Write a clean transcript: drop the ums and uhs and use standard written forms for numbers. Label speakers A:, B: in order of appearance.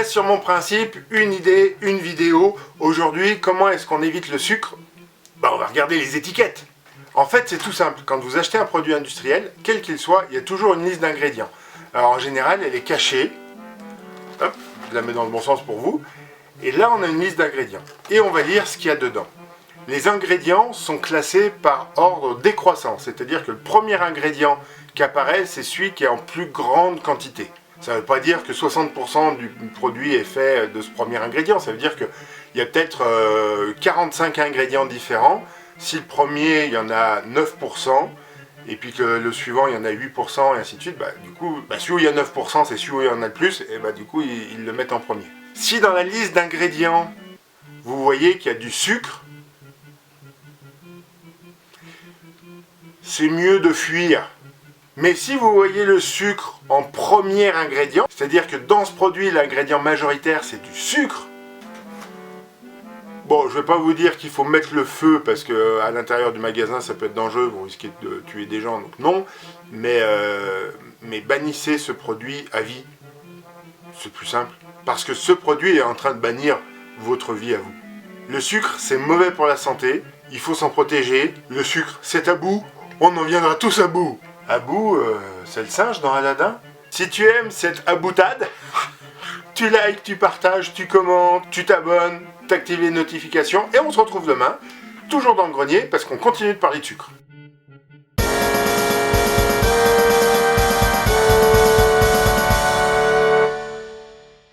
A: reste sur mon principe, une idée, une vidéo. Aujourd'hui, comment est-ce qu'on évite le sucre? On va regarder les étiquettes. En fait, c'est tout simple. Quand vous achetez un produit industriel, quel qu'il soit, il y a toujours une liste d'ingrédients. Alors en général, elle est cachée. Hop, je la mets dans le bon sens pour vous. Et là, on a une liste d'ingrédients. Et on va lire ce qu'il y a dedans. Les ingrédients sont classés par ordre décroissant. C'est-à-dire que le premier ingrédient qui apparaît, c'est celui qui est en plus grande quantité. Ça ne veut pas dire que 60% du produit est fait de ce premier ingrédient. Ça veut dire qu'il y a peut-être 45 ingrédients différents. Si le premier, il y en a 9%, et puis que le suivant, il y en a 8%, et ainsi de suite, du coup, celui où il y a 9%, c'est celui où il y en a le plus, et du coup, ils le mettent en premier. Si dans la liste d'ingrédients, vous voyez qu'il y a du sucre, c'est mieux de fuir. Mais si vous voyez le sucre en premier ingrédient, c'est-à-dire que dans ce produit, l'ingrédient majoritaire, c'est du sucre, bon, je ne vais pas vous dire qu'il faut mettre le feu, parce qu'à l'intérieur du magasin, ça peut être dangereux, vous risquez de tuer des gens, donc non. Mais bannissez ce produit à vie. C'est plus simple. Parce que ce produit est en train de bannir votre vie à vous. Le sucre, c'est mauvais pour la santé, il faut s'en protéger. Le sucre, c'est tabou, on en viendra tous à bout. Abou, c'est le singe dans Aladdin. Si tu aimes cette aboutade, tu likes, tu partages, tu commentes, tu t'abonnes, tu actives les notifications et on se retrouve demain, toujours dans le grenier, parce qu'on continue de parler de sucre.